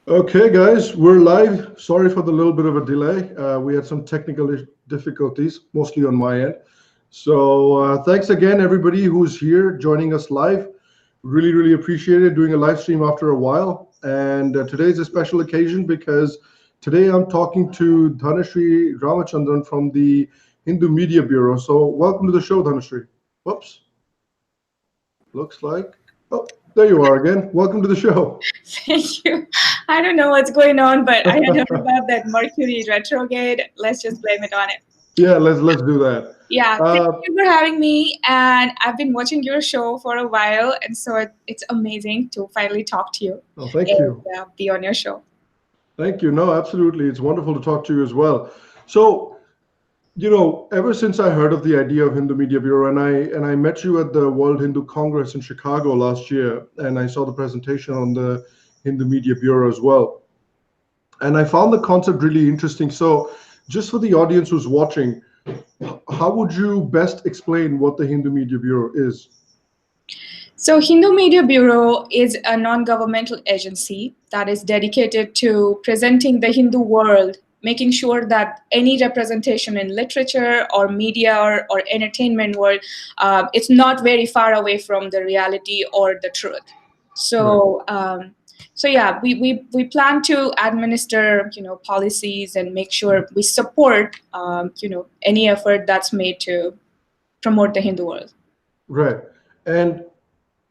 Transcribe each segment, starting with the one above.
Okay, guys, we're live. Sorry for the little bit of a delay. We had some technical difficulties, mostly on my end. So, thanks again, everybody who's here joining us live. Really, really appreciate it doing a live stream after a while. And today's a special occasion because today I'm talking to Dhanashree Ramachandran from the Hindu Media Bureau. So, welcome to the show, Dhanashree. Whoops, looks like. Oh, there you are again. Welcome to the show. Thank you. I don't know what's going on, but I don't know about that Mercury retrograde. Let's just blame it on it. Yeah, let's do that. Yeah, thank Uh, you for having me. And I've been watching your show for a while, and so it's amazing to finally talk to you Oh, thank and you. be on your show. Thank you. No, absolutely. It's wonderful to talk to you as well. So, ever since I heard of the idea of Hindu Media Bureau, and I met you at the World Hindu Congress in Chicago last year, and I saw the presentation on the Hindu Media Bureau as well. And I found the concept really interesting. So, just for the audience who's watching, how would you best explain what the Hindu Media Bureau is? So, Hindu Media Bureau is a non governmental agency that is dedicated to presenting the Hindu world, making sure that any representation in literature or media or entertainment world, it's not very far away from the reality or the truth. Right. So, yeah, we plan to administer, policies and make sure we support, any effort that's made to promote the Hindu world. Right. And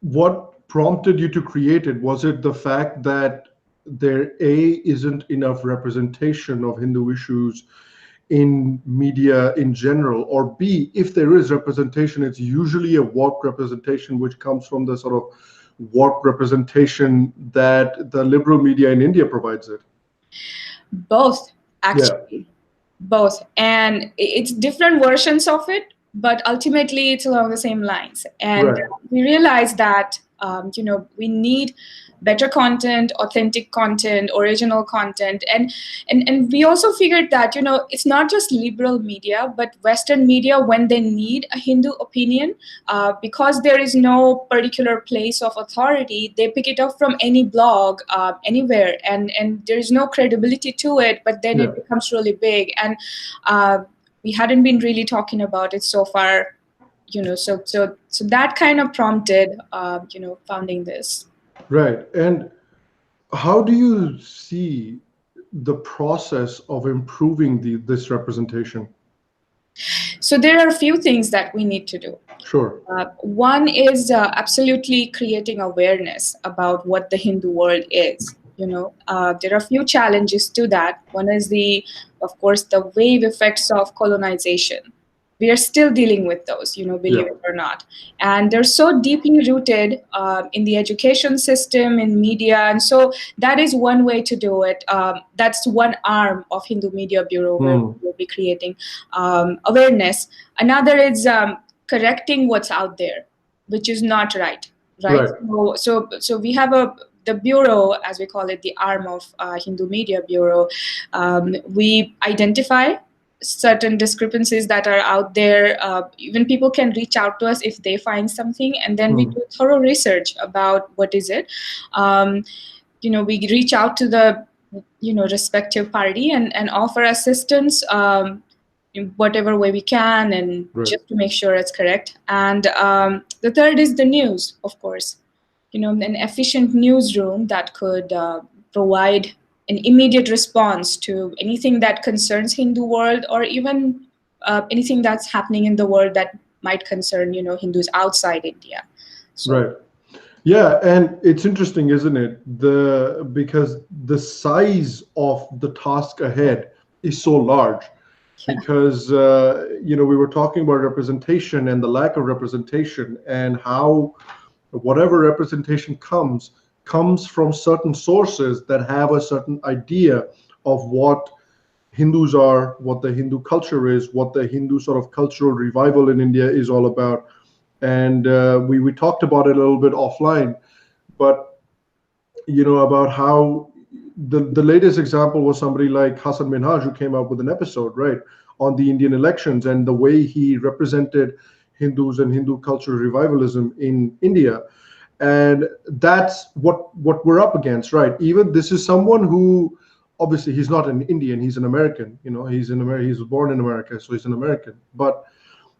what prompted you to create it? Was it the fact that there isn't enough representation of Hindu issues in media in general, or B, if there is representation, it's usually a warped representation which comes from the sort of warped representation that the liberal media in India provides it? Both, Yeah. actually, both. And it's different versions of it, but ultimately it's along the same lines. And Right. we realize that, we need better content, authentic content, original content. And we also figured that, it's not just liberal media, but Western media, when they need a Hindu opinion, because there is no particular place of authority, they pick it up from any blog, anywhere, and there is no credibility to it, but then Yeah. it becomes really big. And uh, we hadn't been really talking about it so far, so that kind of prompted, founding this. Right. And how do you see the process of improving this representation? So there are a few things that we need to do. Sure. One is absolutely creating awareness about what the Hindu world is. There are a few challenges to that. One is of course, the wave effects of colonization. We are still dealing with those, believe Yeah. it or not. And they're so deeply rooted in the education system, in media. And so that is one way to do it. That's one arm of Hindu Media Bureau where Hmm. we'll be creating awareness. Another is correcting what's out there, which is not right. Right. Right. So we have the bureau, as we call it, the arm of Hindu Media Bureau. We identify certain discrepancies that are out there. Even people can reach out to us if they find something, and then we Hmm. do thorough research about what is it. Um, we reach out to the respective party and offer assistance, in whatever way we can, and Right. just to make sure it's correct. And the third is the news, of course. An efficient newsroom that could provide an immediate response to anything that concerns Hindu world, or even anything that's happening in the world that might concern Hindus outside India. So Right. Yeah, and it's interesting, isn't it? Because the size of the task ahead is so large. yeah. Because we were talking about representation and the lack of representation, and how whatever representation comes from certain sources that have a certain idea of what Hindus are, what the Hindu culture is, what the Hindu sort of cultural revival in India is all about. And we talked about it a little bit offline, but about how the latest example was somebody like Hasan Minhaj, who came up with an episode, right, on the Indian elections and the way he represented Hindus and Hindu cultural revivalism in India. And that's what we're up against, right? Even this is someone who, obviously he's not an Indian, he's an American. He's in America, he's born in America, so he's an American. But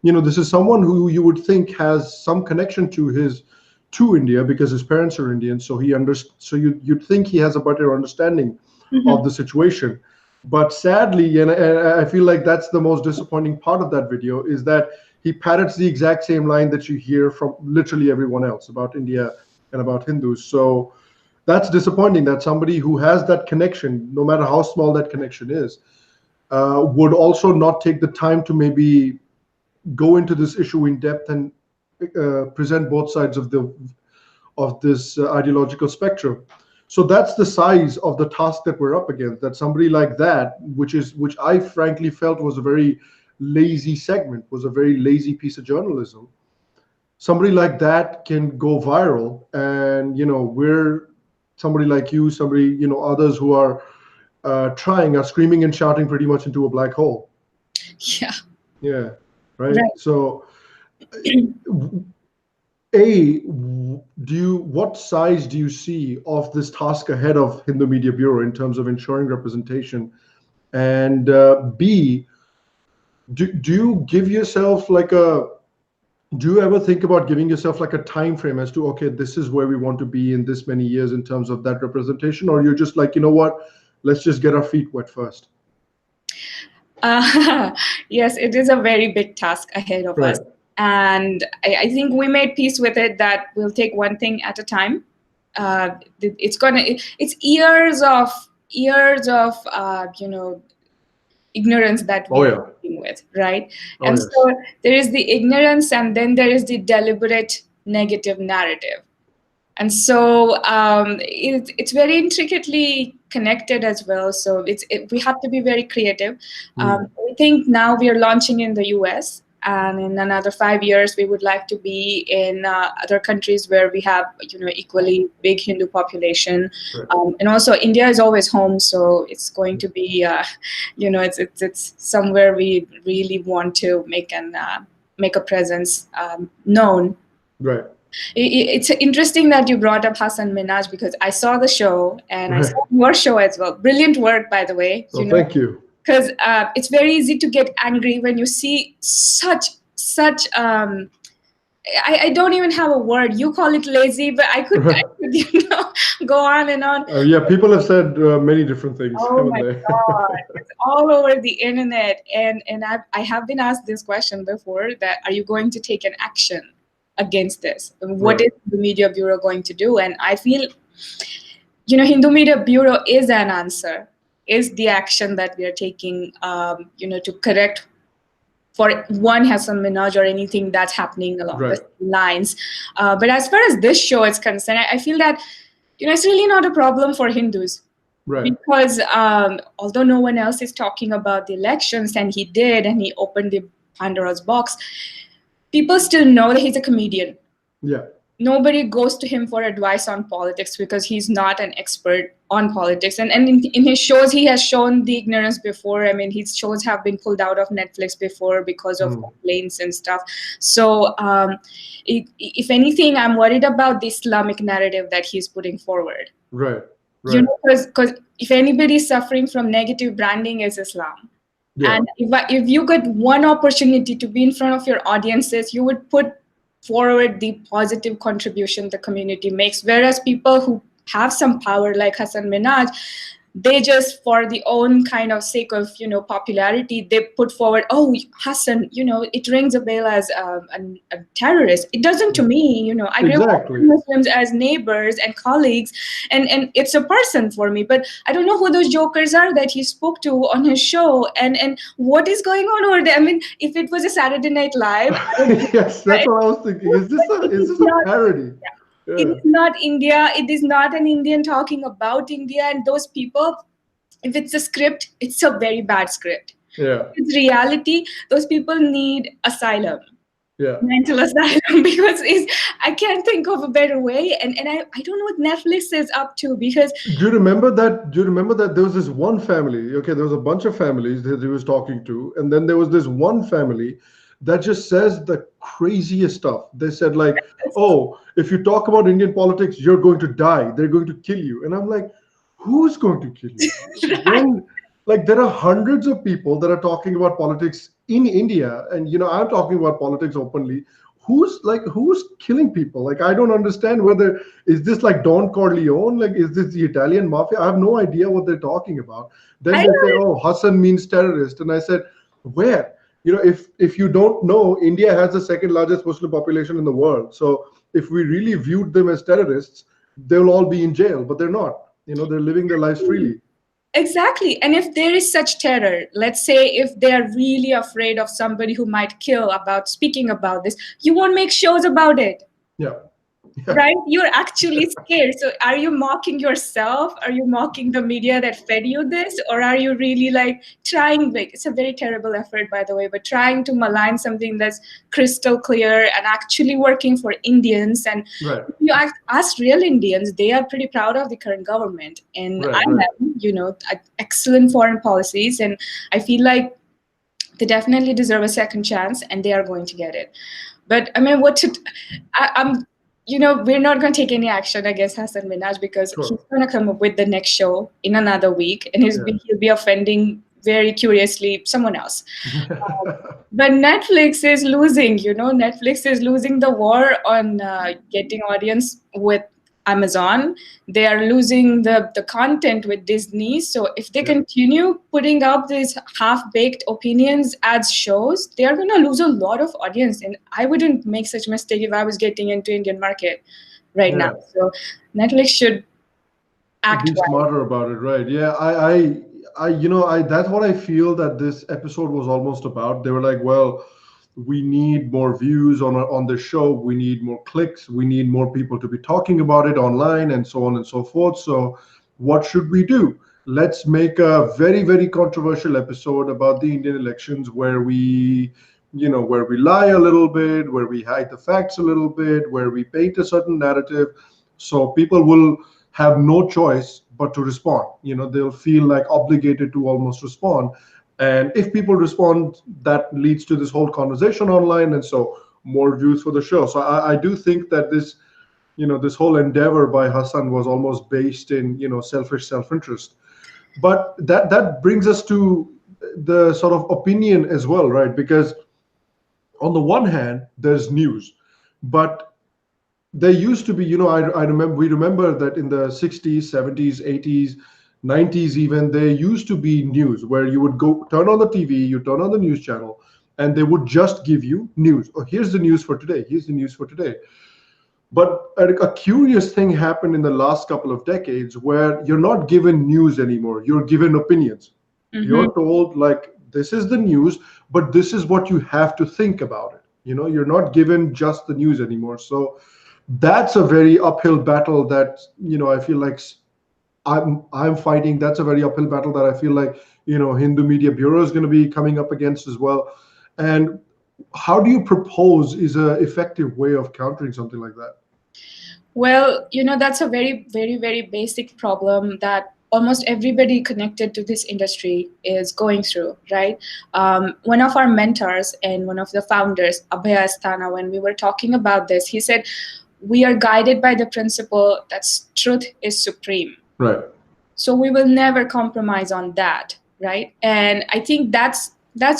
this is someone who you would think has some connection to India because his parents are Indian. So so you'd think he has a better understanding of the situation. But sadly, and I feel like that's the most disappointing part of that video, is that he parrots the exact same line that you hear from literally everyone else about India and about Hindus. So that's disappointing, that somebody who has that connection, no matter how small that connection is, would also not take the time to maybe go into this issue in depth and present both sides of this ideological spectrum. So that's the size of the task that we're up against. That somebody like that, which I frankly felt was a very lazy segment, was a very lazy piece of journalism. Somebody like that can go viral, and we're somebody like you, somebody others who are are screaming and shouting pretty much into a black hole. Yeah, right. So what size do you see of this task ahead of Hindu Media Bureau in terms of ensuring representation? And B, do you give yourself do you ever think about giving yourself a time frame as to, okay, this is where we want to be in this many years in terms of that representation? Or you're just like, what, let's just get our feet wet first? Yes, it is a very big task ahead of us. And I think we made peace with it, that we'll take one thing at a time. It's years of ignorance that we're dealing with, right? So there is the ignorance, and then there is the deliberate negative narrative. And so it's very intricately connected as well. So we have to be very creative. We think now we are launching in the US, and in another 5 years, we would like to be in other countries where we have, equally big Hindu population. And also India is always home. So it's going to be, it's somewhere we really want to make a presence known. Right. It's interesting that you brought up Hasan Minhaj, because I saw the show and I saw your show as well. Brilliant work, by the way. Thank you. Because it's very easy to get angry when you see such I don't even have a word. You call it lazy, but I could go on and on. Yeah, people have said many different things. Oh my God. It's all over the internet. And I have been asked this question before, that are you going to take an action against this? What is the Media Bureau going to do? And I feel, Hindu Media Bureau is an answer, is the action that we are taking, to correct for one Hasan Minhaj or anything that's happening along the lines. But as far as this show is concerned, I feel that, it's really not a problem for Hindus. Because although no one else is talking about the elections, and he did, and he opened the Pandora's box, people still know that he's a comedian. Nobody goes to him for advice on politics, because he's not an expert on politics. And in his shows, he has shown the ignorance before. I mean, his shows have been pulled out of Netflix before because of complaints and stuff. So if anything, I'm worried about the Islamic narrative that he's putting forward. Because if anybody is suffering from negative branding, is Islam. And if you get one opportunity to be in front of your audiences, you would put forward the positive contribution the community makes. Whereas people who have some power, like Hasan Minhaj, they just, for the own kind of sake of, popularity, they put forward, oh, Hasan, it rings a bell as a terrorist. It doesn't to me, I grew up with Muslims as neighbors and colleagues, and it's a person for me. But I don't know who those jokers are that he spoke to on his show, and what is going on over there. I mean, if it was a Saturday Night Live. Yes, that's what I was thinking. Is this a parody? It is not India. It is not an Indian talking about India. And those people, if it's a script, it's a very bad script. If it's reality, those people need asylum. Mental asylum, because I can't think of a better way. And I don't know what Netflix is up to, because... Do you remember that there was this one family, there was a bunch of families that he was talking to, and then there was this one family that just says the craziest stuff. They said like, oh, if you talk about Indian politics, you're going to die. They're going to kill you. And I'm like, who's going to kill you? Right. When like there are hundreds of people that are talking about politics in India, and I'm talking about politics openly. Who's killing people? Like I don't understand whether is this like Don Corleone? Like is this the Italian mafia? I have no idea what they're talking about. Then I they say, know. oh, Hassan means terrorist. And I said, where? If you don't know, India has the second largest Muslim population in the world. So if we really viewed them as terrorists, they'll all be in jail, but they're not. They're living their lives freely. Exactly. And if there is such terror, let's say if they are really afraid of somebody who might kill about speaking about this, you won't make shows about it. Yeah. Yeah. Right? You're actually scared. So are you mocking yourself? Are you mocking the media that fed you this? Or are you really like trying, like, it's a very terrible effort, by the way, but trying to malign something that's crystal clear and actually working for Indians? And Right. if you ask real Indians, they are pretty proud of the current government. And Right. I Right. am, excellent foreign policies. And I feel like they definitely deserve a second chance and they are going to get it. But I mean, I'm we're not going to take any action against Hasan Minhaj because Sure. he's going to come up with the next show in another week, and Yeah. he'll be offending very curiously someone else. But Netflix is losing. Netflix is losing the war on getting audience with Amazon. They are losing the content with Disney. So if they Yeah. continue putting up these half-baked opinions as shows, they are going to lose a lot of audience. And I wouldn't make such a mistake if I was getting into Indian market right now. Yeah. So Netflix should act Be wise. smarter about it, right? Yeah, that's what I feel that this episode was almost about. They were like, well, we need more views on the show, we need more clicks, we need more people to be talking about it online, and so on and so forth. So what should we do? Let's make a very, very controversial episode about the Indian elections where we lie a little bit, where we hide the facts a little bit, where we paint a certain narrative, so people will have no choice but to respond. They'll feel like obligated to almost respond. And if people respond, that leads to this whole conversation online, and so more views for the show. So I do think that this whole endeavor by Hassan was almost based in selfish self-interest. But that brings us to the sort of opinion as well, right? Because on the one hand, there's news, but there used to be, we remember that in the 60s, 70s, 80s, 90s, even there used to be news where you would go turn on the TV, you turn on the news channel, and they would just give you news. Oh, here's the news for today. Here's the news for today. But a curious thing happened in the last couple of decades where you're not given news anymore. You're given opinions. Mm-hmm. You're told like, this is the news, but this is what you have to think about it. You're not given just the news anymore. So that's a very uphill battle that I feel like I'm fighting. That's a very uphill battle that I feel like Hindu Media Bureau is going to be coming up against as well. And how do you propose is a effective way of countering something like that? Well, that's a very, very, very basic problem that almost everybody connected to this industry is going through, right? One of our mentors and one of the founders, Abhay Asthana, when we were talking about this, he said, we are guided by the principle that truth is supreme. Right. So we will never compromise on that, right? And I think that's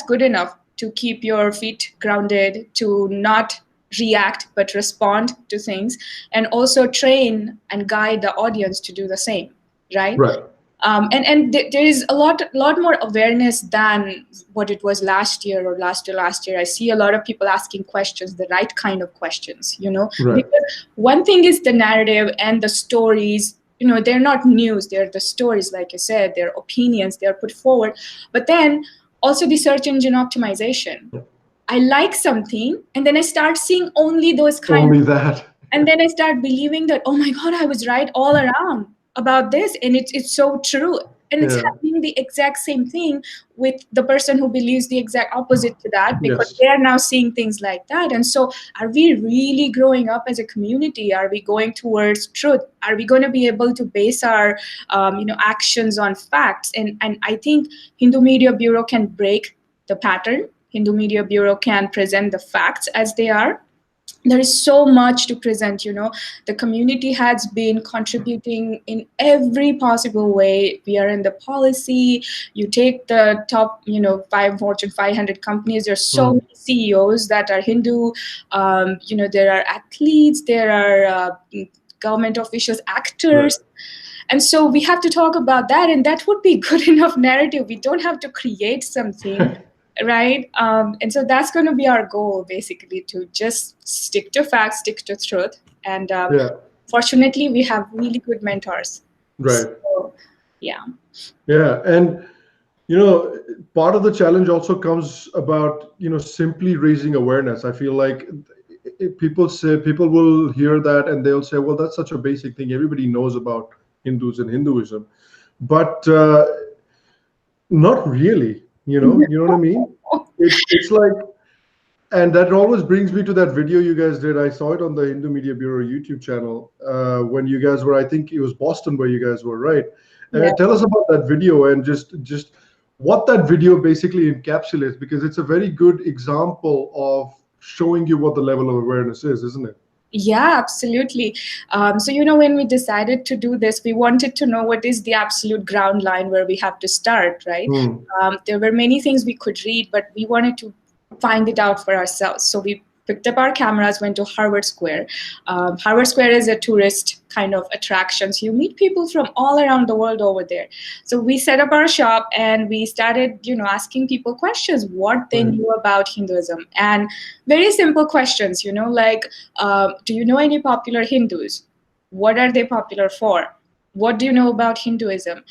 good enough to keep your feet grounded, to not react but respond to things, and also train and guide the audience to do the same, right? Right. There is a lot more awareness than what it was last year or last year. I see a lot of people asking questions, the right kind of questions, Right. Because one thing is the narrative and the stories, they're not news, they're the stories, like you said, they're opinions, they're put forward. But then also the search engine optimization. Yeah. I like something, and then I start seeing only those kinds. Only that. And then I start believing that, oh my God, I was right all around about this, and it's so true. And it's happening the exact same thing with the person who believes the exact opposite to that, because Yes. they are now seeing things like that. And so are we really growing up as a community? Are we going towards truth? Are we going to be able to base our actions on facts? And I think Hindu Media Bureau can break the pattern. Hindu Media Bureau can present the facts as they are. There is so much to present. The community has been contributing in every possible way. We are in the policy. You take the top, five Fortune 500 companies. There's so Mm. many CEOs that are Hindu. There are athletes. There are government officials, actors. Right. And so we have to talk about that, and that would be good enough narrative. We don't have to create something, right? And so that's going to be our goal, basically, to just stick to facts, stick to truth. And Yeah. fortunately, we have really good mentors. Right. So, yeah. Yeah. And part of the challenge also comes about simply raising awareness. I feel like people will hear that and they'll say, well, that's such a basic thing, everybody knows about Hindus and Hinduism, but not really. You know what I mean? It's like, and that always brings me to that video you guys did. I saw it on the Hindu Media Bureau YouTube channel, when you guys were, I think it was Boston where you guys were, right? Yeah. Tell us about that video and just what that video basically encapsulates, because it's a very good example of showing you what the level of awareness is, isn't it? Yeah, absolutely. So, when we decided to do this, we wanted to know what is the absolute ground line where we have to start, right? Hmm. There were many things we could read, but we wanted to find it out for ourselves. So we picked up our cameras, went to Harvard Square. Harvard Square is a tourist kind of attraction. So you meet people from all around the world over there. So we set up our shop and we started, asking people questions, what they Right. knew about Hinduism. And very simple questions, like, do you know any popular Hindus? What are they popular for? What do you know about Hinduism?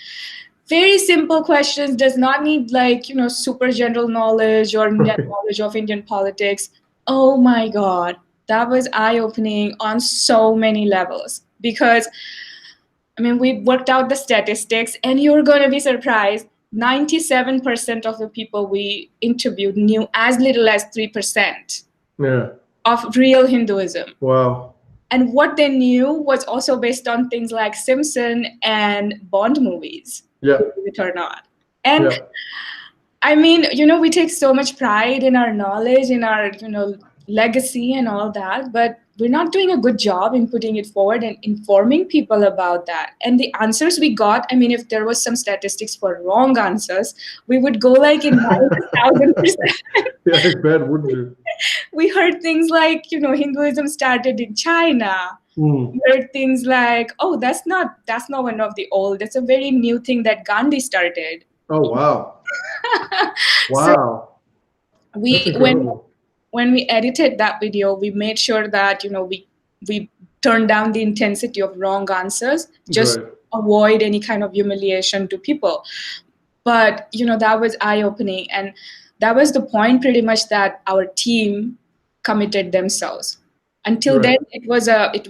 Very simple questions, does not need like super general knowledge or knowledge of Indian politics. Oh my god, that was eye opening on so many levels, because we worked out the statistics and you're going to be surprised. 97% of the people we interviewed knew as little as 3% Yeah. of real Hinduism. Wow. And what they knew was also based on things like Simpson and Bond movies, Yeah. believe it or not. And Yeah. we take so much pride in our knowledge, in our, legacy and all that, but we're not doing a good job in putting it forward and informing people about that. And the answers we got, if there was some statistics for wrong answers, we would go like in 1,000%. Yeah, I bet, wouldn't you? We heard things like, Hinduism started in China. Hmm. We heard things like, oh, that's not one of the old. That's a very new thing that Gandhi started. Oh, wow. So Wow. That's we incredible. when we edited that video, we made sure that we turned down the intensity of wrong answers, just Right. avoid any kind of humiliation to people. But that was eye opening, and that was the point pretty much that our team committed themselves. Until Right. then, it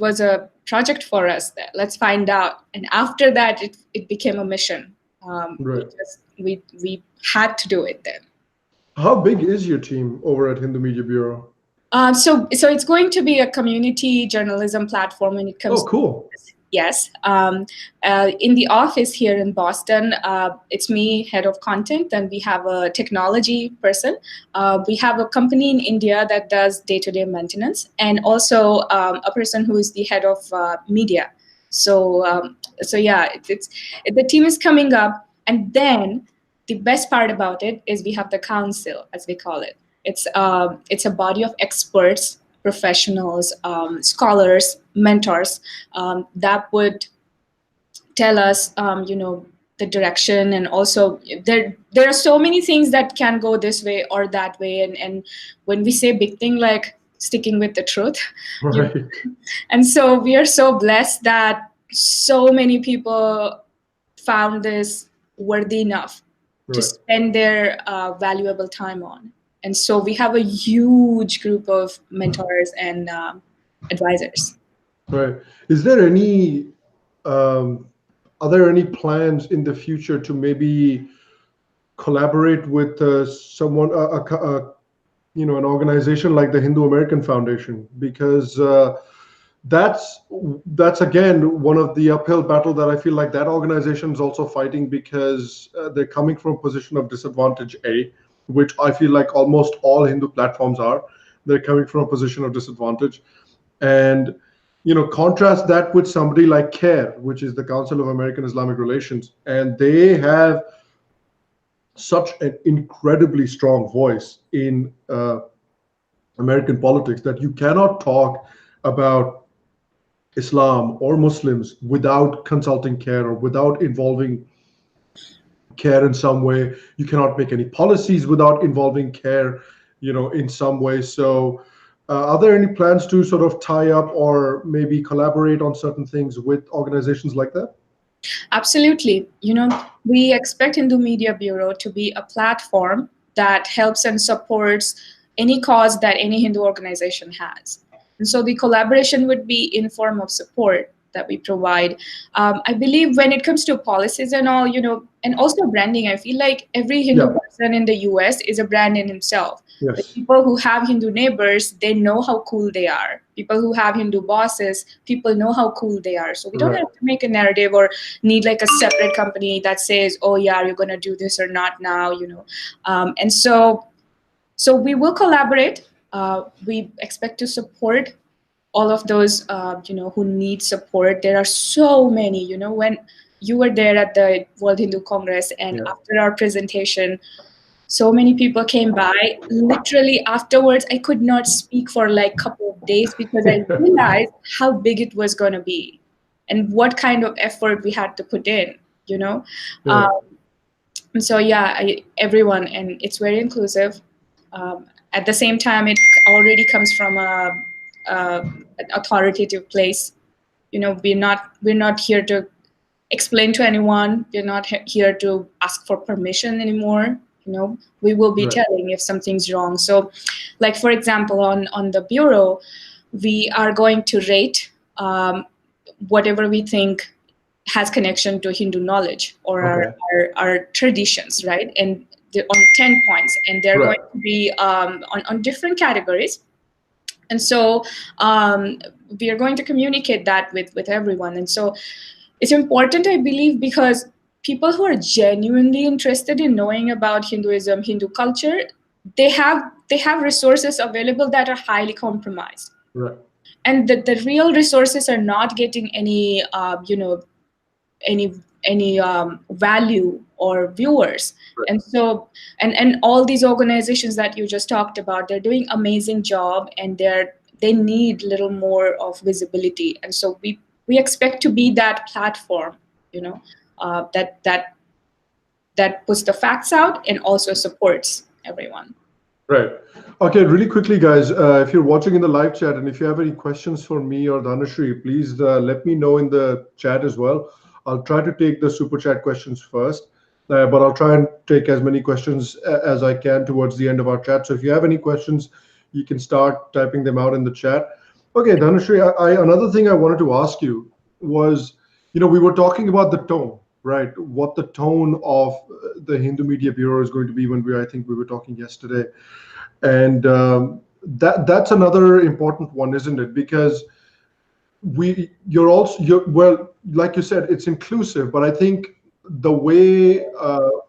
was a project for us. That let's find out, and after that, it became a mission. Right. We had to do it then. How big is your team over at Hindu Media Bureau? So it's going to be a community journalism platform when it comes Oh, to cool. this. Yes. In the office here in Boston, it's me, head of content, and we have a technology person. We have a company in India that does day-to-day maintenance, and also a person who is the head of media. So yeah, the team is coming up, and then the best part about it is we have the council, as we call it. It's a body of experts, professionals, scholars, mentors that would tell us, the direction, and also there are so many things that can go this way or that way, and when we say big thing like sticking with the truth, you Right. and so we are so blessed that so many people found this worthy enough to Right. spend their valuable time on. And so we have a huge group of mentors and advisors. Right. Is there any um, are there any plans in the future to maybe collaborate with someone, an organization like the Hindu American Foundation? Because that's that's again one of the uphill battle that I feel like that organization is also fighting, because they're coming from a position of disadvantage. A, which I feel like almost all Hindu platforms are. They're coming from a position of disadvantage. And contrast that with somebody like CARE, which is the Council of American Islamic Relations, and they have such an incredibly strong voice in American politics that you cannot talk about Islam or Muslims without consulting CARE or without involving CARE in some way. You cannot make any policies without involving CARE, in some way. So, are there any plans to sort of tie up or maybe collaborate on certain things with organizations like that? Absolutely. We expect Hindu Media Bureau to be a platform that helps and supports any cause that any Hindu organization has. And so the collaboration would be in form of support that we provide. I believe when it comes to policies and all, and also branding, I feel like every Hindu Yeah. person in the US is a brand in himself. The Yes. people who have Hindu neighbors, they know how cool they are. People who have Hindu bosses, people know how cool they are. So we don't Right. have to make a narrative or need like a separate company that says, oh yeah, you're going to do this or not now. And so we will collaborate. We expect to support all of those who need support. There are so many. When you were there at the World Hindu Congress, and Yeah. after our presentation, so many people came by. Literally afterwards, I could not speak for like a couple of days because I realized how big it was going to be and what kind of effort we had to put in, you know. Yeah. And so yeah, everyone, and it's very inclusive. At the same time, it already comes from an authoritative place. We're not here to explain to anyone. We're not here to ask for permission anymore. We will be Right. telling if something's wrong. So, like for example, on the bureau, we are going to rate whatever we think has connection to Hindu knowledge or our, Okay. our, our traditions, right? And on 10 points, and they're Right. going to be on different categories. And so we are going to communicate that with everyone. And so it's important, I believe, because people who are genuinely interested in knowing about Hinduism, Hindu culture, they have resources available that are highly compromised, Right. and the real resources are not getting any value or viewers. Right. And so and all these organizations that you just talked about, they're doing amazing job, and they need little more of visibility. And so we expect to be that platform, you know that puts the facts out and also supports everyone. Right. Okay, really quickly, guys, if you're watching in the live chat and if you have any questions for me or Dhanashree, please let me know in the chat as well. I'll try to take the super chat questions first, but I'll try and take as many questions as I can towards the end of our chat. So if you have any questions, you can start typing them out in the chat. Okay, Dhanashree, another thing I wanted to ask you was, we were talking about the tone, right? What the tone of the Hindu Media Bureau is going to be when I think we were talking yesterday. And that's another important one, isn't it? Because well, like you said, it's inclusive, but I think the way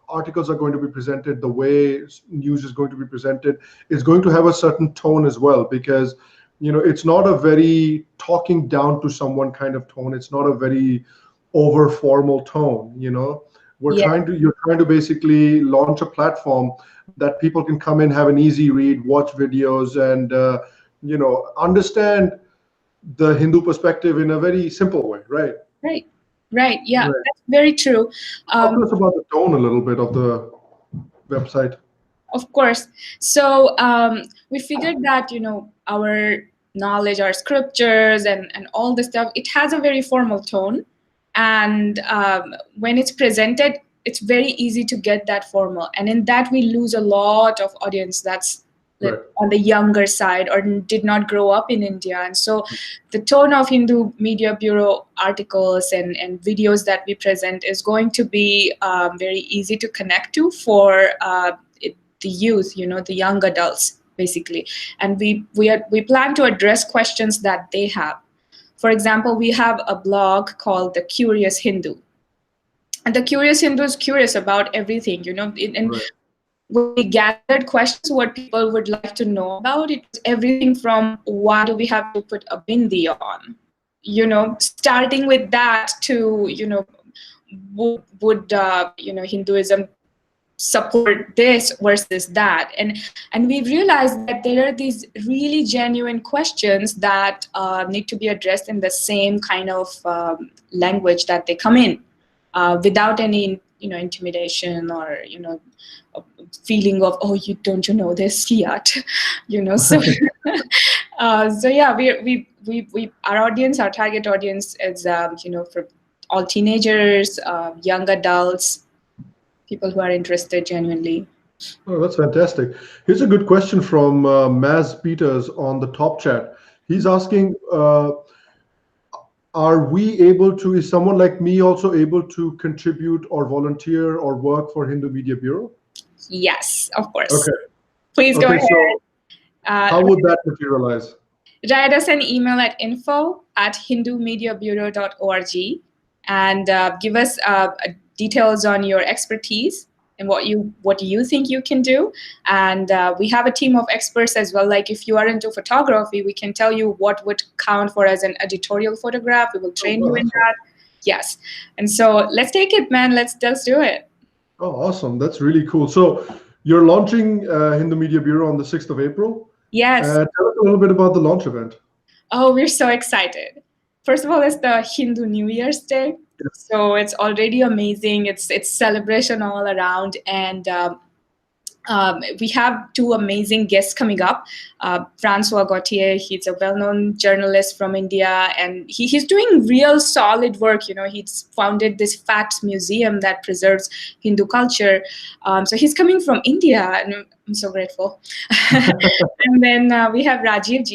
articles are going to be presented, the way news is going to be presented, is going to have a certain tone as well. Because it's not a very talking down to someone kind of tone. It's not a very over formal tone. Yeah. You're trying to basically launch a platform that people can come in, have an easy read, watch videos, and understand the Hindu perspective in a very simple way, right? Right, yeah, Right. that's very true. Talk um, to us about the tone a little bit of the website. Of course. So we figured that our knowledge, our scriptures, and all this stuff, it has a very formal tone, and when it's presented, it's very easy to get that formal, and in that we lose a lot of audience that's Right. on the younger side or did not grow up in India. And so the tone of Hindu Media Bureau articles and videos that we present is going to be very easy to connect to for the youth, the young adults, basically. And we plan to address questions that they have. For example, we have a blog called The Curious Hindu. And The Curious Hindu is curious about everything, and Right. when we gathered questions what people would like to know about, it was everything from why do we have to put a bindi on, starting with that to would Hinduism support this versus that, and we realized that there are these really genuine questions that need to be addressed in the same kind of language that they come in, without any intimidation or a feeling of, oh, you know this yet. So so yeah, we our audience, our target audience is for all teenagers, young adults, people who are interested genuinely. Oh, that's fantastic. Here's a good question from Maz Peters on the top chat. He's asking, is someone like me also able to contribute or volunteer or work for Hindu Media Bureau? Yes, of course. Okay. Please go Okay, ahead. so how would that materialize? Write us an email at info@hindumediabureau.org and give us details on your expertise and what you think you can do. And we have a team of experts as well. Like if you are into photography, we can tell you what would count for as an editorial photograph. We will train you in that. Yes. And so let's take it, man. Let's do it. Oh, awesome. That's really cool. So you're launching Hindu Media Bureau on the 6th of April. Yes. Tell us a little bit about the launch event. Oh, we're so excited. First of all, it's the Hindu New Year's Day. Yes. So it's already amazing. It's celebration all around. And we have two amazing guests coming up. Francois Gauthier, he's a well-known journalist from India, and he's doing real solid work. He's founded this facts museum that preserves Hindu culture. So he's coming from India, and I'm so grateful. And then we have Rajiv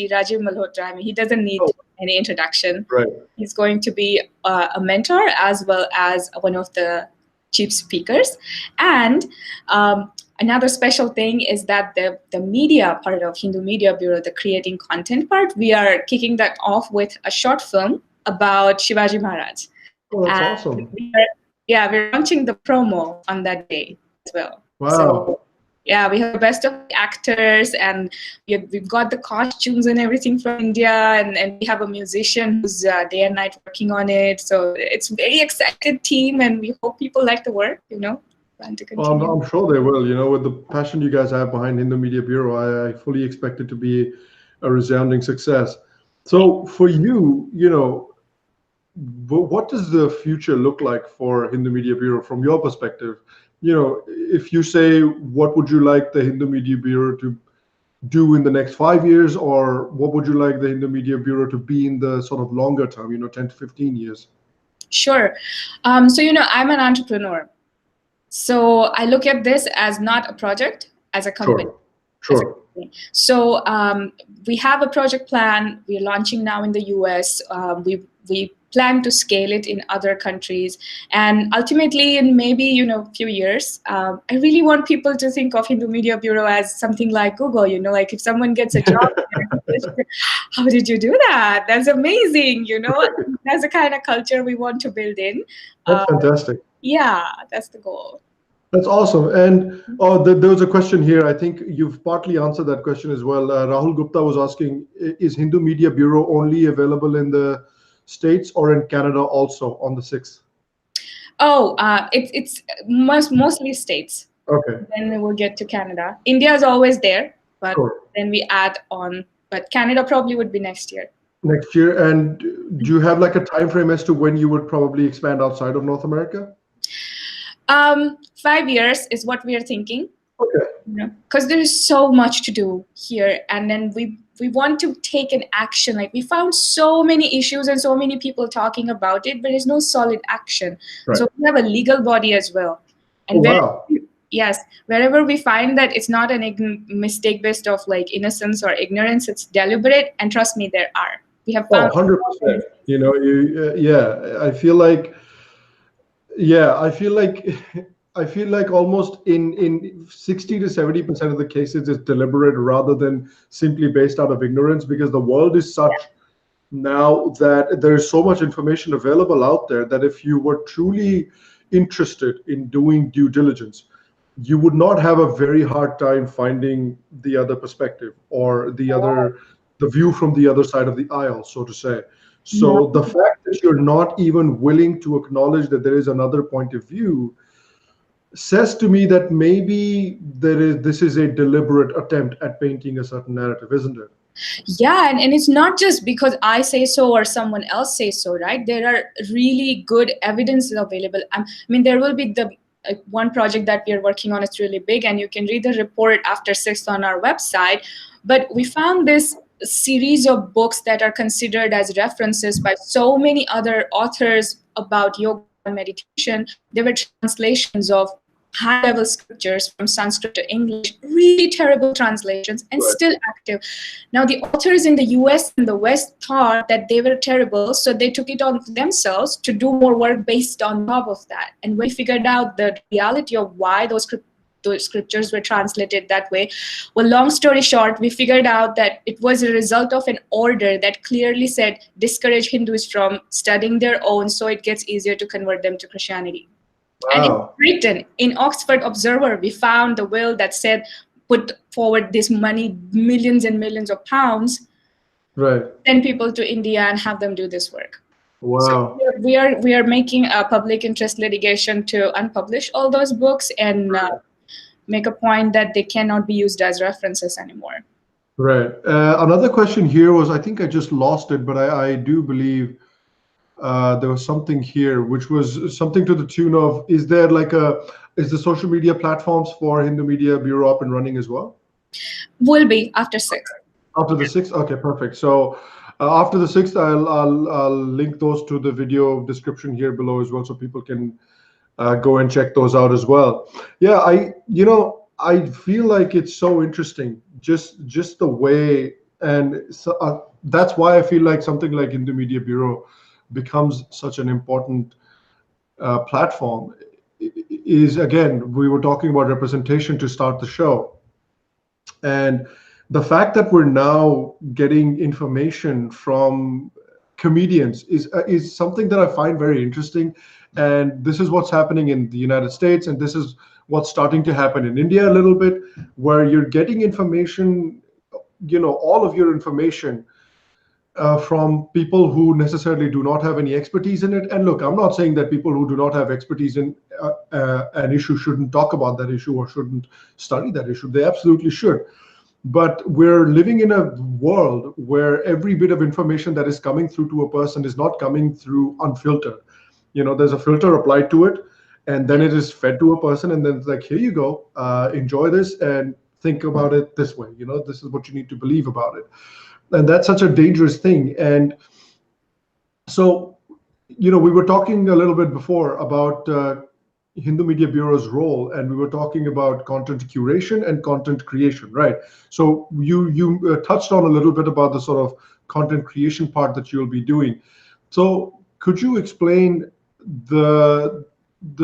Malhotra. I mean, he doesn't need any introduction. Right. He's going to be a mentor as well as one of the chief speakers. And another special thing is that the media part of Hindu Media Bureau, the creating content part, we are kicking that off with a short film about Shivaji Maharaj. Oh, that's awesome. We're launching the promo on that day as well. Wow. So, yeah, we have the best of the actors, and we've got the costumes and everything from India, and we have a musician who's day and night working on it. So it's a very excited team, and we hope people like the work, Plan to continue. Well, I'm sure they will. With the passion you guys have behind Hindu Media Bureau, I fully expect it to be a resounding success. So for you, what does the future look like for Hindu Media Bureau from your perspective? If you say, what would you like the Hindu Media Bureau to do in the next 5 years, or what would you like the Hindu Media Bureau to be in the sort of longer term, 10 to 15 years? Sure. So, I'm an entrepreneur. So I look at this as not a project, as a company. Sure. So we have a project plan. We're launching now in the US. We plan to scale it in other countries. And ultimately, in maybe, a few years, I really want people to think of Hindu Media Bureau as something like Google, like if someone gets a job, how did you do that? That's amazing, That's the kind of culture we want to build in. That's fantastic. Yeah, that's the goal. That's awesome. And there was a question here. I think you've partly answered that question as well. Rahul Gupta was asking, is Hindu Media Bureau only available in the States or in Canada also on the 6th? Oh, it's mostly States. Okay. Then we will get to Canada. India is always there, but then we add on. But Canada probably would be next year. Next year. And do you have like a time frame as to when you would probably expand outside of North America? 5 years is what we are thinking. Okay. Because there is so much to do here, and then we want to take an action. Like we found so many issues and so many people talking about it, but there's no solid action. Right. So we have a legal body as well. And wherever we find that it's not an mistake based of like innocence or ignorance, it's deliberate. And trust me, there are. We have found 100%. I feel like almost in 60 to 70% of the cases it's deliberate rather than simply based out of ignorance, because the world is such now that there is so much information available out there that if you were truly interested in doing due diligence, you would not have a very hard time finding the other perspective or the view from the other side of the aisle, so to say. No. So the fact that you're not even willing to acknowledge that there is another point of view says to me that maybe this is a deliberate attempt at painting a certain narrative, isn't it? Yeah, and it's not just because I say so or someone else says so, right? There are really good evidence available. I mean, there will be the one project that we are working on. It's really big, and you can read the report after 6th on our website. But we found this series of books that are considered as references by so many other authors about yoga and meditation. They were translations of high level scriptures from Sanskrit to English, really terrible translations, and Right. still active. Now, the authors in the US and the West thought that they were terrible, so they took it on themselves to do more work based on top of that. And when we figured out the reality of why those scriptures were translated that way, well, long story short, we figured out that it was a result of an order that clearly said discourage Hindus from studying their own, so it gets easier to convert them to Christianity. And in Wow. Britain, in Oxford Observer, we found the will that said put forward this money, millions and millions of pounds, Right. send people to India and have them do this work. So Wow. we are making a public interest litigation to unpublish all those books and make a point that they cannot be used as references anymore. Right. Another question here was, I think I just lost it, but I do believe there was something here, which was something to the tune of, is the social media platforms for Hindu Media Bureau up and running as well? Will be after 6. After the 6th? Okay, perfect. So after the 6th, I'll link those to the video description here below as well, so people can go and check those out as well. Yeah, I feel like it's so interesting, just the way, and so, that's why I feel like something like Hindu Media Bureau becomes such an important platform. Is, again, we were talking about representation to start the show, and the fact that we're now getting information from comedians is something that I find very interesting. And this is what's happening in the United States, and this is what's starting to happen in India a little bit, where you're getting information, all of your information from people who necessarily do not have any expertise in it. And look, I'm not saying that people who do not have expertise in an issue shouldn't talk about that issue or shouldn't study that issue. They absolutely should. But we're living in a world where every bit of information that is coming through to a person is not coming through unfiltered. There's a filter applied to it, and then it is fed to a person, and then it's like, here you go, enjoy this and think about it this way. This is what you need to believe about it. And that's such a dangerous thing. And so, we were talking a little bit before about Hindu Media Bureau's role, and we were talking about content curation and content creation, right? So you touched on a little bit about the sort of content creation part that you'll be doing. So could you explain the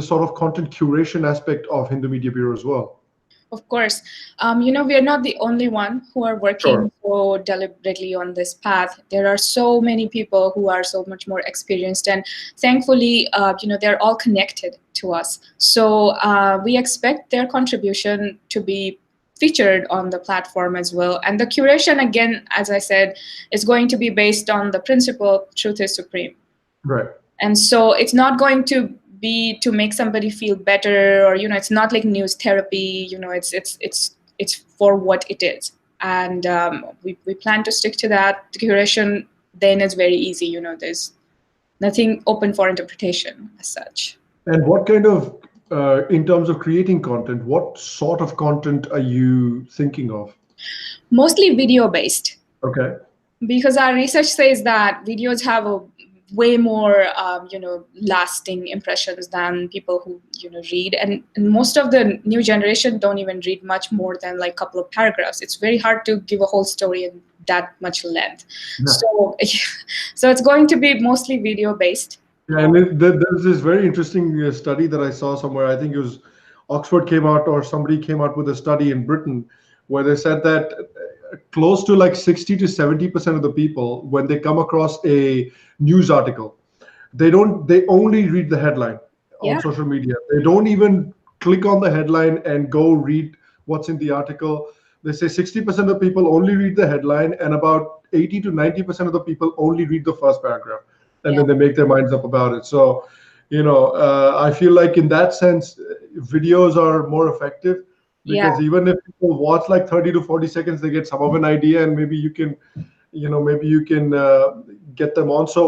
sort of content curation aspect of Hindu Media Bureau as well? Of course. We are not the only one who are working so deliberately on this path. There are so many people who are so much more experienced, and thankfully, they're all connected to us. So we expect their contribution to be featured on the platform as well. And the curation, again, as I said, is going to be based on the principle, truth is supreme. Right. And so it's not going to be to make somebody feel better, or it's not like news therapy. It's for what it is, and we plan to stick to that. The curation then is very easy. There's nothing open for interpretation as such. And what kind of, in terms of creating content, what sort of content are you thinking of? Mostly video based. Okay. Because our research says that videos have a way more lasting impressions than people who read, and most of the new generation don't even read much more than like a couple of paragraphs. It's very hard to give a whole story in that much length. No. So it's going to be mostly video based. Yeah, and there's this very interesting study that I saw somewhere. I think it was Oxford came out, or somebody came out with a study in Britain, where they said that close to like 60 to 70% of the people, when they come across a news article, they only read the headline on social media. They don't even click on the headline and go read what's in the article. They say 60% of people only read the headline, and about 80 to 90% of the people only read the first paragraph, and Yeah. then they make their minds up about it. So, I feel like in that sense, videos are more effective, Yeah. because even if people watch like 30 to 40 seconds, they get some of an idea, and maybe you can, get them on. So,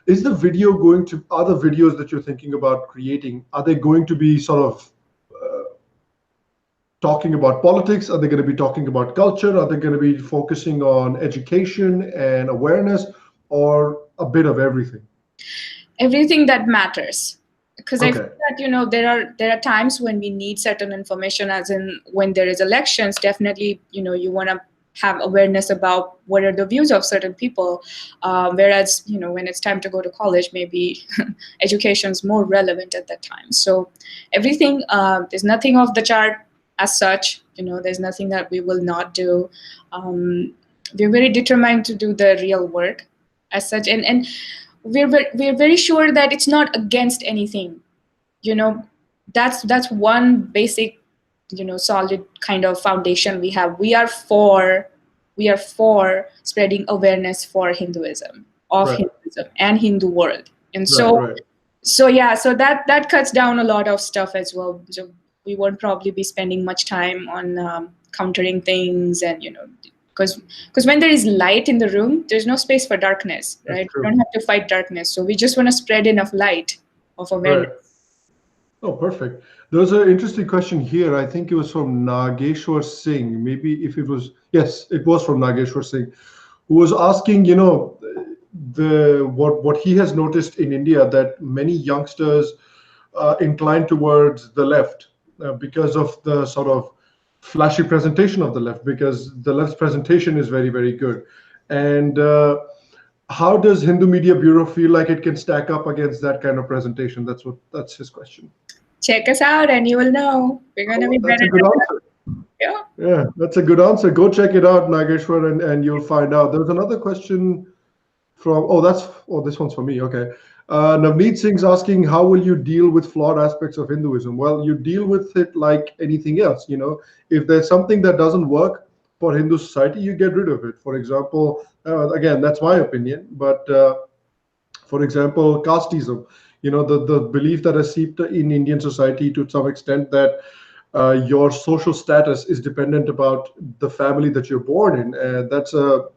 is the video going to, are the videos that you're thinking about creating, are they going to be sort of talking about politics? Are they going to be talking about culture? Are they going to be focusing on education and awareness, or a bit of everything? Everything that matters, because I feel Okay. that there are times when we need certain information, as in when there is elections. Definitely, you want to have awareness about what are the views of certain people, whereas when it's time to go to college, maybe education is more relevant at that time. So everything, there's nothing off the chart as such. There's nothing that we will not do. We're very determined to do the real work as such, and we're very sure that it's not against anything. That's one basic, solid kind of foundation we have. We are for spreading awareness for Hinduism, of Right. Hinduism and Hindu world. And Right. so Right. so yeah, so that cuts down a lot of stuff as well. So we won't probably be spending much time on countering things, and because when there is light in the room, there's no space for darkness, That's right? We true. don't have to fight darkness, so we just want to spread enough light of awareness. Right. Oh, perfect. There was an interesting question here. I think it was from Nageshwar Singh. Maybe if it was, yes, it was from Nageshwar Singh, who was asking, the what he has noticed in India, that many youngsters incline towards the left, because of the sort of flashy presentation of the left, because the left's presentation is very, very good. And how does Hindu Media Bureau feel like it can stack up against that kind of presentation? That's his question. Check us out and you will know we're going to be Oh, that's better a good than that. answer. Yeah. Yeah, that's a good answer. Go check it out, Nageshwar, and you'll find out. There's another question from, this one's for me. Okay. Navneet Singh's asking, how will you deal with flawed aspects of Hinduism? Well, you deal with it like anything else. If there's something that doesn't work for Hindu society, you get rid of it. For example, again, that's my opinion, but for example, casteism, the belief that has seeped in Indian society to some extent, that your social status is dependent about the family that you're born in. That's a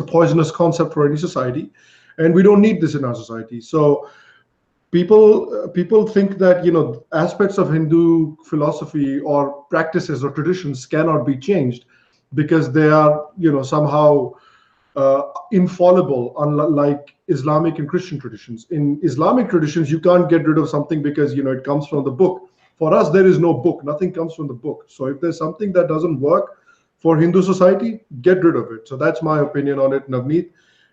poisonous concept for any society, and we don't need this in our society. So people think that aspects of Hindu philosophy or practices or traditions cannot be changed because they are somehow infallible, unlike Islamic and Christian traditions. In Islamic traditions, you can't get rid of something because it comes from the book. For us, there is no book. Nothing comes from the book. So if there's something that doesn't work for Hindu society, get rid of it. So that's my opinion on it, Navneet.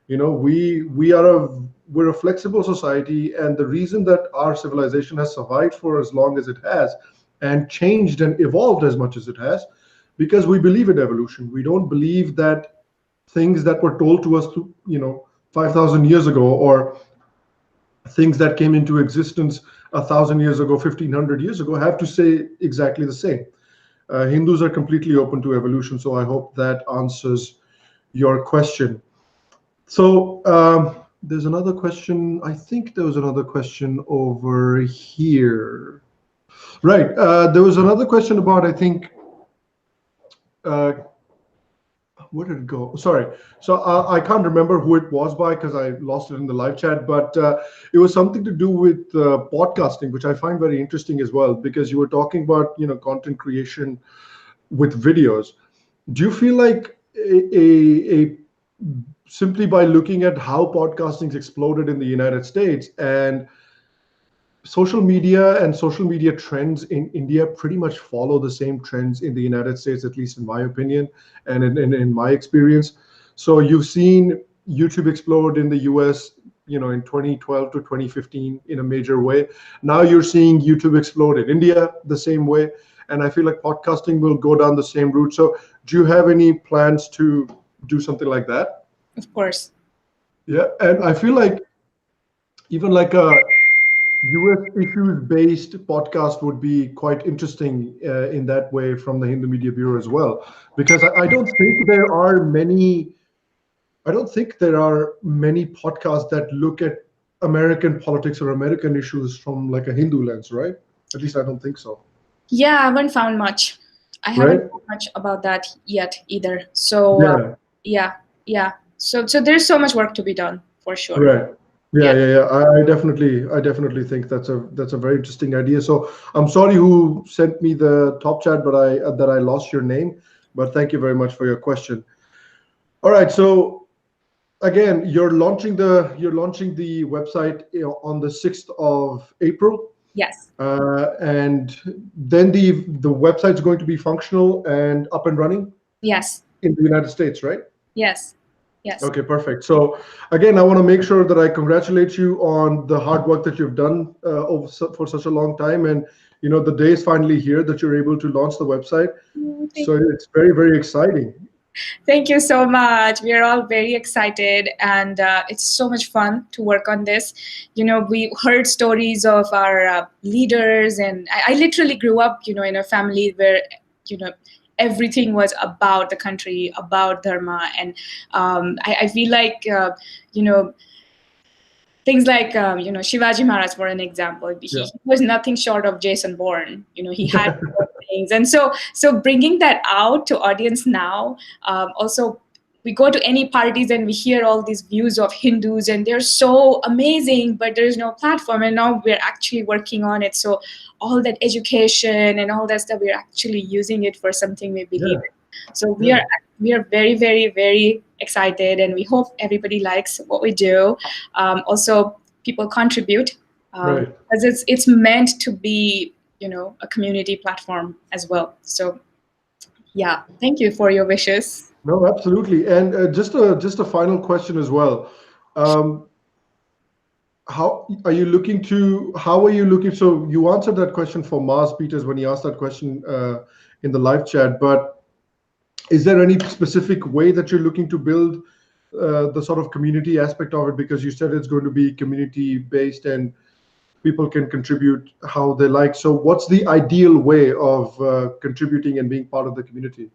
We're a flexible society, and the reason that our civilization has survived for as long as it has and changed and evolved as much as it has, because we believe in evolution. We don't believe that things that were told to us 5,000 years ago, or things that came into existence 1,000 years ago, 1,500 years ago, have to say exactly the same. Hindus are completely open to evolution, so I hope that answers your question. So there's another question. I think there was another question over here. Right. There was another question about, I think, uh, where did it go? Sorry. So I can't remember who it was by, because I lost it in the live chat, but it was something to do with podcasting, which I find very interesting as well, because you were talking about, content creation with videos. Do you feel like a simply by looking at how podcasting's exploded in the United States, and social media trends in India pretty much follow the same trends in the United States, at least in my opinion and in my experience. So you've seen YouTube explode in the US, in 2012 to 2015 in a major way. Now you're seeing YouTube explode in India the same way. And I feel like podcasting will go down the same route. So do you have any plans to do something like that? Of course. Yeah. And I feel like even like a US issues-based podcast would be quite interesting in that way from the Hindu Media Bureau as well, because I don't think there are many. I don't think there are many podcasts that look at American politics or American issues from like a Hindu lens, right? At least I don't think so. Yeah, I haven't found much. I haven't Right? found much about that yet either. So Yeah. yeah, yeah. So there's so much work to be done for sure. Right. Yeah, Yeah. yeah, yeah. I definitely think that's a very interesting idea. So I'm sorry who sent me the top chat, but I lost your name. But thank you very much for your question. All right. So again, you're launching the website, on the 6th of April, Yes. and then the website's going to be functional and up and running Yes. in the United States, right? Yes. Yes. Okay, perfect. So again, I want to make sure that I congratulate you on the hard work that you've done for such a long time, and the day is finally here that you're able to launch the website. So it's very, very exciting. Thank you so much. We are all very excited, and it's so much fun to work on this. We heard stories of our leaders, and I literally grew up, in a family where, you know, everything was about the country, about dharma, and I feel like, things like Shivaji Maharaj, for an example, Yeah. he was nothing short of Jason Bourne. He had things, and so bringing that out to audience now. Also, we go to any parties and we hear all these views of Hindus, and they're so amazing, but there's no platform, and now we're actually working on it. So all that education and all that stuff, we're actually using it for something we believe Yeah. in. So Yeah. we are very, very, very excited, and we hope everybody likes what we do. Also, people contribute, Right. because it's meant to be, a community platform as well. So yeah, thank you for your wishes. No, absolutely. And just a final question as well. Um, how are you looking? So you answered that question for Mars Peters when he asked that question in the live chat, but is there any specific way that you're looking to build the sort of community aspect of it? Because you said it's going to be community based and people can contribute how they like. So what's the ideal way of contributing and being part of the community?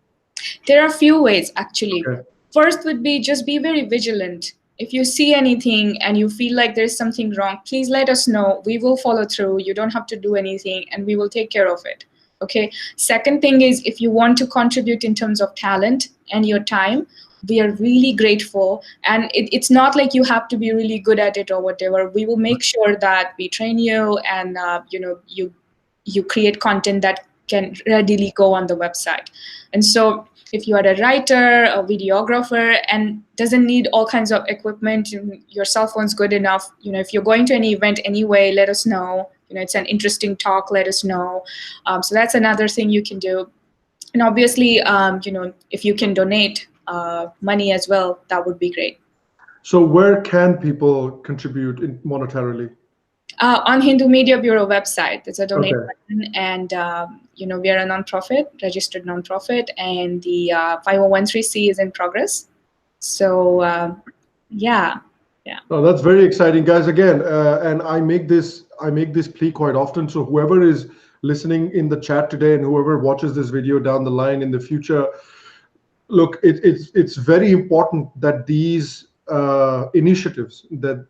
There are a few ways, actually. Okay. First would be just be very vigilant. If you see anything and you feel like there's something wrong, please let us know. We will follow through. You don't have to do anything, and we will take care of it. Okay. Second thing is, if you want to contribute in terms of talent and your time, we are really grateful. And it's not like you have to be really good at it or whatever. We will make sure that we train you, and you create content that can readily go on the website. And so if you are a writer, a videographer, and doesn't need all kinds of equipment, your cell phone's good enough. If you're going to any event anyway, let us know. It's an interesting talk, let us know. So that's another thing you can do. And obviously, if you can donate money as well, that would be great. So where can people contribute monetarily? On Hindu Media Bureau website, there's a donate Okay. button, and we are a nonprofit, registered nonprofit, and the 5013C is in progress. So yeah. Oh, that's very exciting, guys. Again, and I make this plea quite often. So whoever is listening in the chat today and whoever watches this video down the line in the future, look, it's very important that these initiatives, that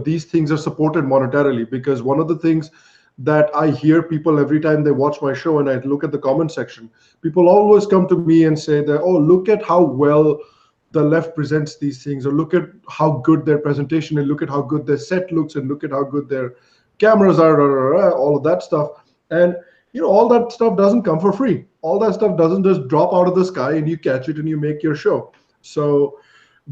these things are supported monetarily, because one of the things that I hear people every time they watch my show and I look at the comment section, people always come to me and say that, oh, look at how well the left presents these things, or look at how good their presentation, and look at how good their set looks, and look at how good their cameras are, all of that stuff. And all that stuff doesn't come for free. All that stuff doesn't just drop out of the sky and you catch it and you make your show. So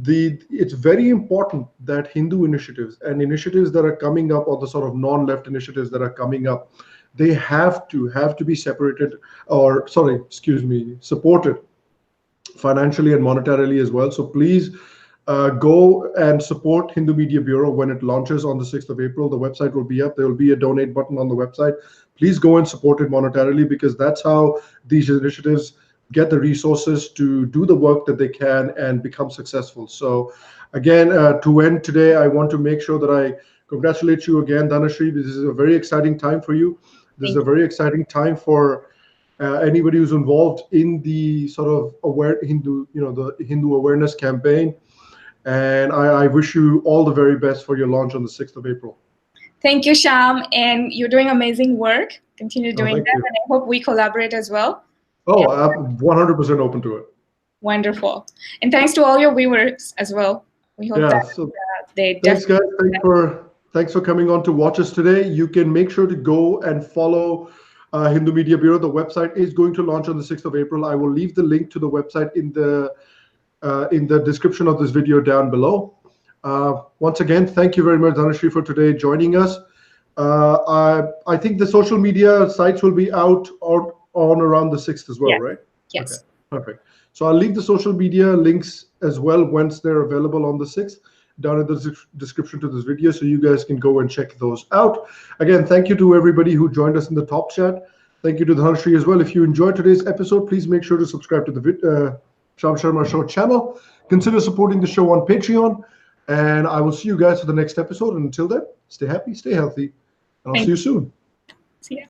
it's very important that Hindu initiatives and initiatives that are coming up, or the sort of non-left initiatives that are coming up, they have to be separated, or sorry, excuse me, supported financially and monetarily as well. So please go and support Hindu Media Bureau when it launches on the 6th of April. The website will be up. There will be a donate button on the website. Please go and support it monetarily, because that's how these initiatives get the resources to do the work that they can and become successful. So again, to end today, I want to make sure that I congratulate you again, Dhanashree. This is a very exciting time for you. This is Thank a very exciting time for anybody who's involved in the sort of the Hindu awareness campaign. And I wish you all the very best for your launch on the 6th of April. Thank you, Sham, and you're doing amazing work. Continue doing thank that, you. and I hope we collaborate as well. Oh, I'm 100% open to it. Wonderful. And thanks to all your viewers as well. We hope that So they thanks, guys. definitely. Thanks for coming on to watch us today. You can make sure to go and follow Hindu Media Bureau. The website is going to launch on the 6th of April. I will leave the link to the website in the description of this video down below. Once again, thank you very much, Dhanashree, for today joining us. I think the social media sites will be out on around the 6th as well, right? Yes. Okay, perfect. So I'll leave the social media links as well once they're available on the 6th down in the description to this video, so you guys can go and check those out. Again, thank you to everybody who joined us in the TopChat. Thank you to Dhanashree as well. If you enjoyed today's episode, please make sure to subscribe to the Sham Sharma Show channel. Consider supporting the show on Patreon. And I will see you guys for the next episode. And until then, stay happy, stay healthy, and I'll see you soon.